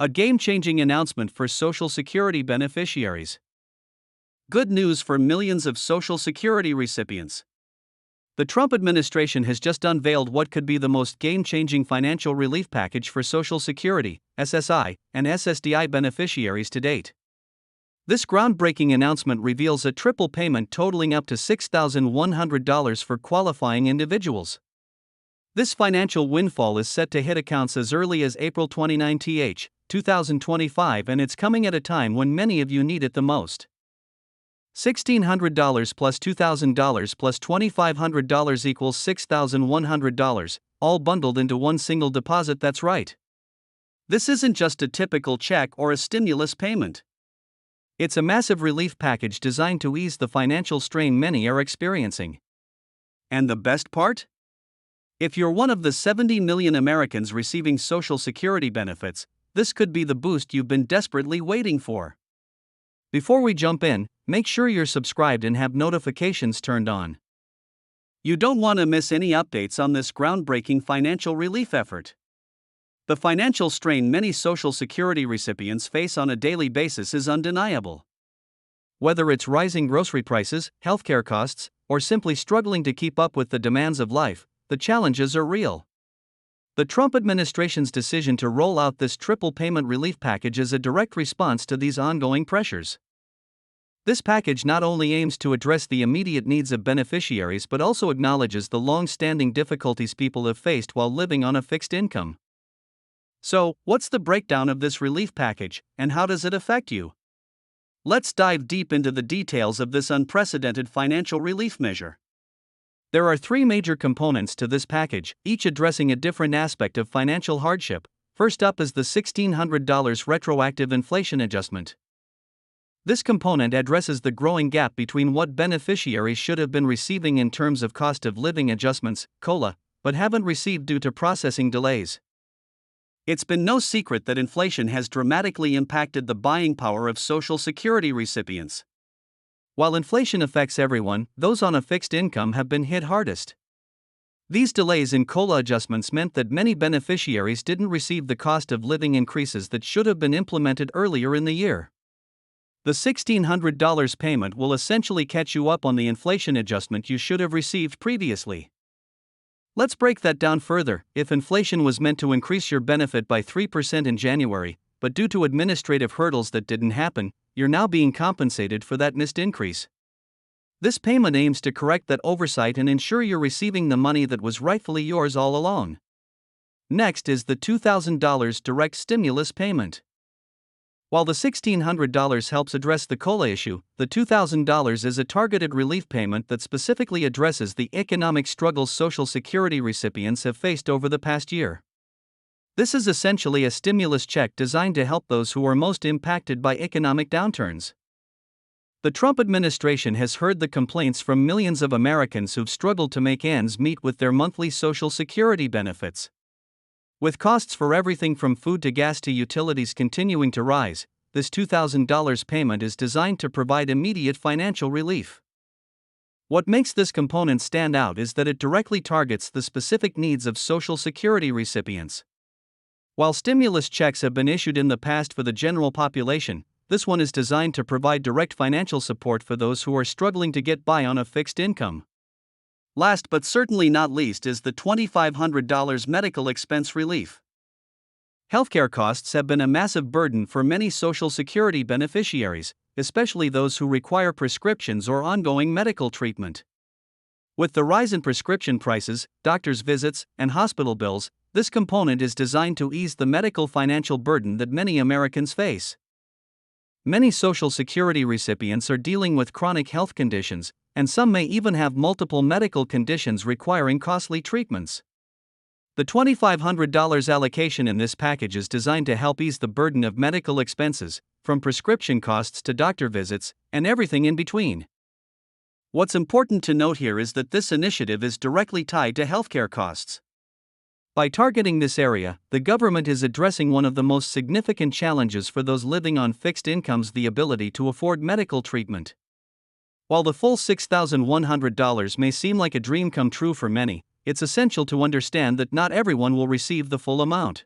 A game-changing announcement for Social Security beneficiaries. Good news for millions of Social Security recipients. The Trump administration has just unveiled what could be the most game-changing financial relief package for Social Security, SSI, and SSDI beneficiaries to date. This groundbreaking announcement reveals a triple payment totaling up to $6,100 for qualifying individuals. This financial windfall is set to hit accounts as early as April 29, 2025, and it's coming at a time when many of you need it the most. $1,600 plus $2,000 plus $2,500 equals $6,100, all bundled into one single deposit. That's right. This isn't just a typical check or a stimulus payment. It's a massive relief package designed to ease the financial strain many are experiencing. And the best part? If you're one of the 70 million Americans receiving Social Security benefits, this could be the boost you've been desperately waiting for. Before we jump in, make sure you're subscribed and have notifications turned on. You don't want to miss any updates on this groundbreaking financial relief effort. The financial strain many Social Security recipients face on a daily basis is undeniable. Whether it's rising grocery prices, healthcare costs, or simply struggling to keep up with the demands of life, the challenges are real. The Trump administration's decision to roll out this triple payment relief package is a direct response to these ongoing pressures. This package not only aims to address the immediate needs of beneficiaries but also acknowledges the long-standing difficulties people have faced while living on a fixed income. So, what's the breakdown of this relief package, and how does it affect you? Let's dive deep into the details of this unprecedented financial relief measure. There are three major components to this package, each addressing a different aspect of financial hardship. First up is the $1,600 retroactive inflation adjustment. This component addresses the growing gap between what beneficiaries should have been receiving in terms of cost of living adjustments, COLA, but haven't received due to processing delays. It's been no secret that inflation has dramatically impacted the buying power of Social Security recipients. While inflation affects everyone, those on a fixed income have been hit hardest. These delays in COLA adjustments meant that many beneficiaries didn't receive the cost of living increases that should have been implemented earlier in the year. The $1,600 payment will essentially catch you up on the inflation adjustment you should have received previously. Let's break that down further. If inflation was meant to increase your benefit by 3% in January, but due to administrative hurdles that didn't happen, you're now being compensated for that missed increase. This payment aims to correct that oversight and ensure you're receiving the money that was rightfully yours all along. Next is the $2,000 direct stimulus payment. While the $1,600 helps address the COLA issue, the $2,000 is a targeted relief payment that specifically addresses the economic struggles Social Security recipients have faced over the past year. This is essentially a stimulus check designed to help those who are most impacted by economic downturns. The Trump administration has heard the complaints from millions of Americans who've struggled to make ends meet with their monthly Social Security benefits. With costs for everything from food to gas to utilities continuing to rise, this $2,000 payment is designed to provide immediate financial relief. What makes this component stand out is that it directly targets the specific needs of Social Security recipients. While stimulus checks have been issued in the past for the general population, this one is designed to provide direct financial support for those who are struggling to get by on a fixed income. Last but certainly not least is the $2,500 medical expense relief. Healthcare costs have been a massive burden for many Social Security beneficiaries, especially those who require prescriptions or ongoing medical treatment. With the rise in prescription prices, doctor's visits, and hospital bills, this component is designed to ease the medical financial burden that many Americans face. Many Social Security recipients are dealing with chronic health conditions, and some may even have multiple medical conditions requiring costly treatments. The $2,500 allocation in this package is designed to help ease the burden of medical expenses, from prescription costs to doctor visits, and everything in between. What's important to note here is that this initiative is directly tied to healthcare costs. By targeting this area, the government is addressing one of the most significant challenges for those living on fixed incomes: the ability to afford medical treatment. While the full $6,100 may seem like a dream come true for many, it's essential to understand that not everyone will receive the full amount.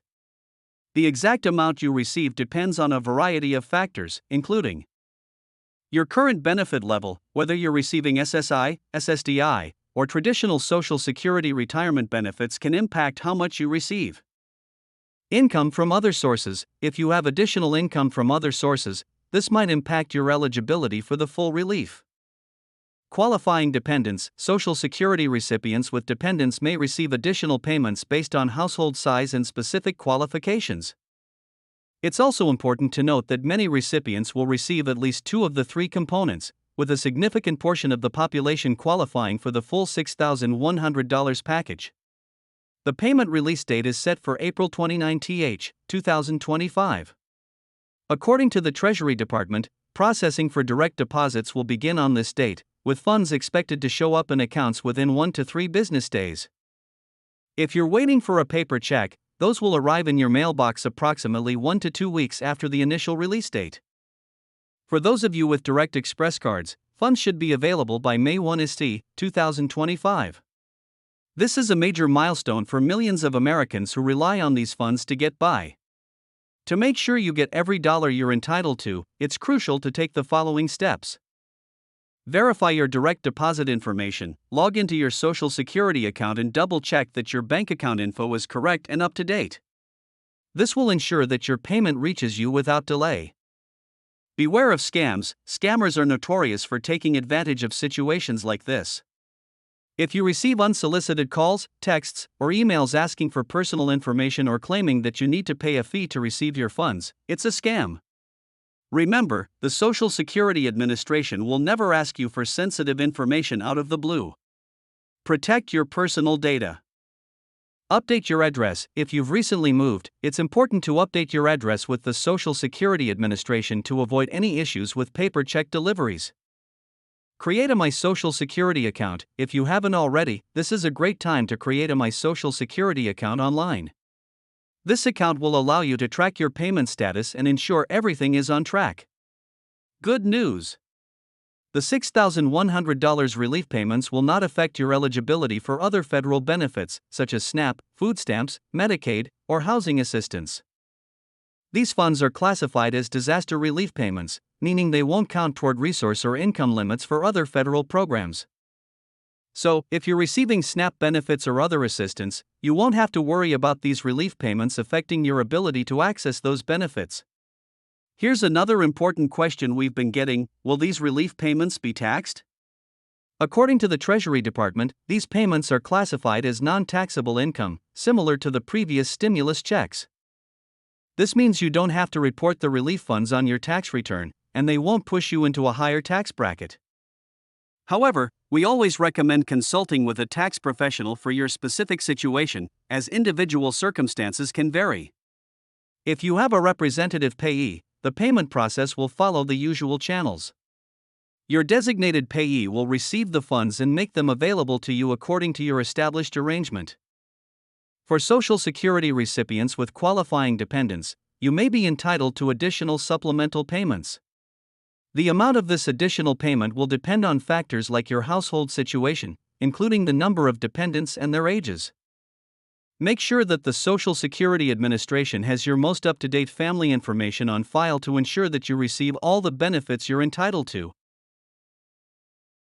The exact amount you receive depends on a variety of factors, including your current benefit level, whether you're receiving SSI, SSDI, or traditional Social Security retirement benefits can impact how much you receive. Income from other sources. If you have additional income from other sources, this might impact your eligibility for the full relief. Qualifying dependents. Social Security recipients with dependents may receive additional payments based on household size and specific qualifications. It's also important to note that many recipients will receive at least two of the three components, with a significant portion of the population qualifying for the full $6,100 package. The payment release date is set for April 29, 2025. According to the Treasury Department, processing for direct deposits will begin on this date, with funds expected to show up in accounts within 1 to 3 business days. If you're waiting for a paper check, those will arrive in your mailbox approximately 1 to 2 weeks after the initial release date. For those of you with Direct Express cards, funds should be available by May 1, 2025. This is a major milestone for millions of Americans who rely on these funds to get by. To make sure you get every dollar you're entitled to, it's crucial to take the following steps. Verify your direct deposit information. Log into your Social Security account and double-check that your bank account info is correct and up to date. This will ensure that your payment reaches you without delay. Beware of scams. Scammers are notorious for taking advantage of situations like this. If you receive unsolicited calls, texts, or emails asking for personal information or claiming that you need to pay a fee to receive your funds, it's a scam. Remember, the Social Security Administration will never ask you for sensitive information out of the blue. Protect your personal data. Update your address. If you've recently moved, it's important to update your address with the Social Security Administration to avoid any issues with paper check deliveries. Create a My Social Security account. If you haven't already, this is a great time to create a My Social Security account online. This account will allow you to track your payment status and ensure everything is on track. Good news! The $6,100 relief payments will not affect your eligibility for other federal benefits, such as SNAP, food stamps, Medicaid, or housing assistance. These funds are classified as disaster relief payments, meaning they won't count toward resource or income limits for other federal programs. So, if you're receiving SNAP benefits or other assistance, you won't have to worry about these relief payments affecting your ability to access those benefits. Here's another important question we've been getting: will these relief payments be taxed? According to the Treasury Department, these payments are classified as non-taxable income, similar to the previous stimulus checks. This means you don't have to report the relief funds on your tax return, and they won't push you into a higher tax bracket. However, we always recommend consulting with a tax professional for your specific situation, as individual circumstances can vary. If you have a representative payee, the payment process will follow the usual channels. Your designated payee will receive the funds and make them available to you according to your established arrangement. For Social Security recipients with qualifying dependents, you may be entitled to additional supplemental payments. The amount of this additional payment will depend on factors like your household situation, including the number of dependents and their ages. Make sure that the Social Security Administration has your most up-to-date family information on file to ensure that you receive all the benefits you're entitled to.